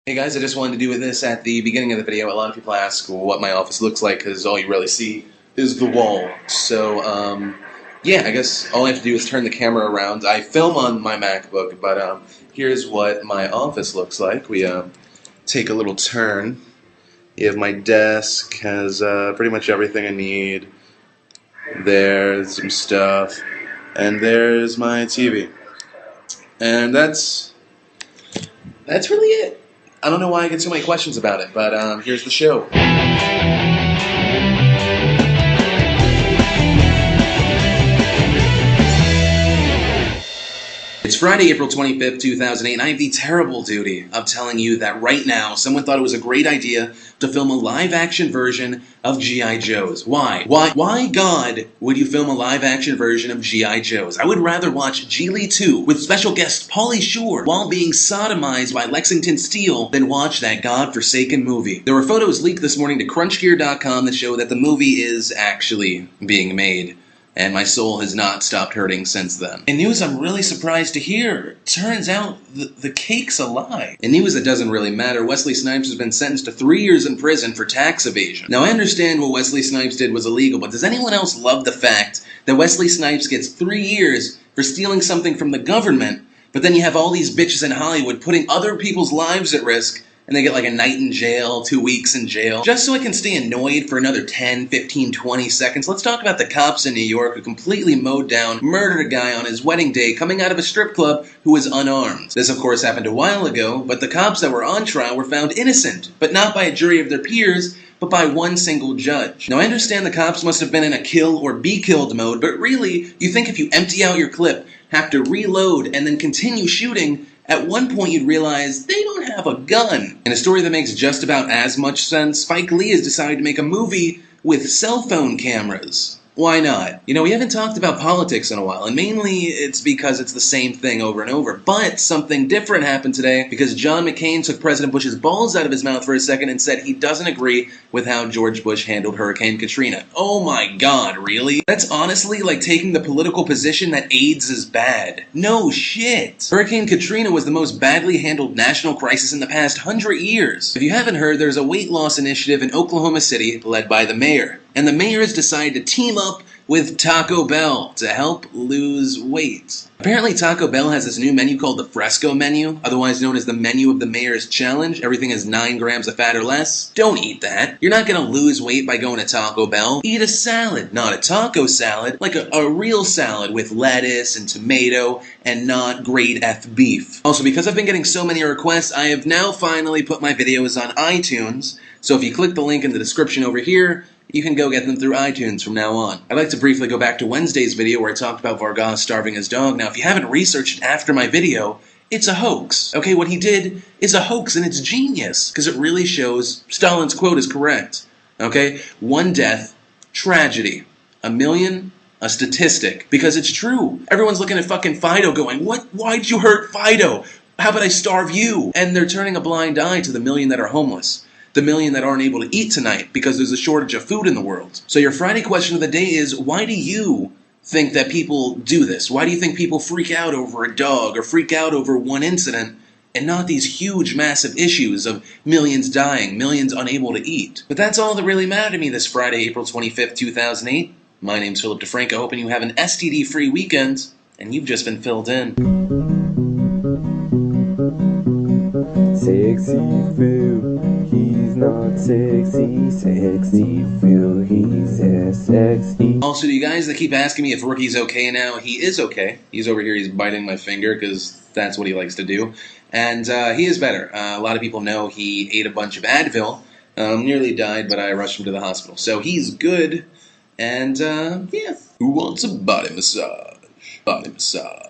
Hey guys, I just wanted to do this at the beginning of the video. A lot of people ask what my office looks like because all you really see is the wall. So, yeah, I guess all I have to do is turn the camera around. I film on my MacBook, but here's what my office looks like. We take a little turn. You have my desk, has pretty much everything I need. There's some stuff, and there's my TV. And that's really it. I don't know why I get so many questions about it, but here's the show. It's Friday, April 25th, 2008, and I have the terrible duty of telling you that right now someone thought it was a great idea to film a live-action version of G.I. Joes. Why? Why, God, would you film a live-action version of G.I. Joes? I would rather watch Geely 2 with special guest Pauly Shore while being sodomized by Lexington Steele than watch that godforsaken movie. There were photos leaked this morning to crunchgear.com that show that the movie is actually being made. And my soul has not stopped hurting since then. In news I'm really surprised to hear. Turns out the cake's a lie. In news that doesn't really matter, Wesley Snipes has been sentenced to 3 years in prison for tax evasion. Now I understand what Wesley Snipes did was illegal, but does anyone else love the fact that Wesley Snipes gets 3 years for stealing something from the government, but then you have all these bitches in Hollywood putting other people's lives at risk, and they get like a night in jail, 2 weeks in jail. Just so I can stay annoyed for another 10, 15, 20 seconds, let's talk about the cops in New York who completely mowed down, murdered a guy on his wedding day coming out of a strip club who was unarmed. This of course happened a while ago, but the cops that were on trial were found innocent, but not by a jury of their peers, but by one single judge. Now I understand the cops must have been in a kill or be killed mode, but really, you think if you empty out your clip, have to reload, and then continue shooting, at one point you'd realize they don't have a gun. In a story that makes just about as much sense, Spike Lee has decided to make a movie with cell phone cameras. Why not? You know, we haven't talked about politics in a while, and mainly it's because it's the same thing over and over. But something different happened today because John McCain took President Bush's balls out of his mouth for a second and said he doesn't agree with how George Bush handled Hurricane Katrina. Oh my God, really? That's honestly like taking the political position that AIDS is bad. No shit. Hurricane Katrina was the most badly handled national crisis in the past 100 years. If you haven't heard, there's a weight loss initiative in Oklahoma City led by the mayor. And the mayor has decided to team up with Taco Bell to help lose weight. Apparently Taco Bell has this new menu called the Fresco menu, otherwise known as the menu of the mayor's challenge. Everything is 9 grams of fat or less. Don't eat that. You're not gonna lose weight by going to Taco Bell. Eat a salad, not a taco salad, like a real salad with lettuce and tomato and not grade F beef. Also, because I've been getting so many requests, I have now finally put my videos on iTunes, so if you click the link in the description over here, you can go get them through iTunes from now on. I'd like to briefly go back to Wednesday's video where I talked about Vargas starving his dog. Now, if you haven't researched it after my video, it's a hoax. Okay, what he did is a hoax, and it's genius, because it really shows Stalin's quote is correct. Okay, 1 death, tragedy. 1 million, a statistic, because it's true. Everyone's looking at fucking Fido going, what? Why'd you hurt Fido? How about I starve you? And they're turning a blind eye to the million that are homeless. The million that aren't able to eat tonight because there's a shortage of food in the world. So your Friday question of the day is, why do you think that people do this? Why do you think people freak out over a dog or freak out over one incident and not these huge, massive issues of millions dying, millions unable to eat? But that's all that really mattered to me this Friday, April 25th, 2008. My name's Philip DeFranco, hoping you have an STD-free weekend, and you've just been filled in. Sexy Phil, he's not sexy. Sexy Phil, he's sexy. Also, to you guys that keep asking me if Rookie's okay now, he is okay. He's over here, he's biting my finger because that's what he likes to do. And he is better. A lot of people know he ate a bunch of Advil, nearly died, but I rushed him to the hospital. So he's good, and yeah. Who wants a body massage? Body massage.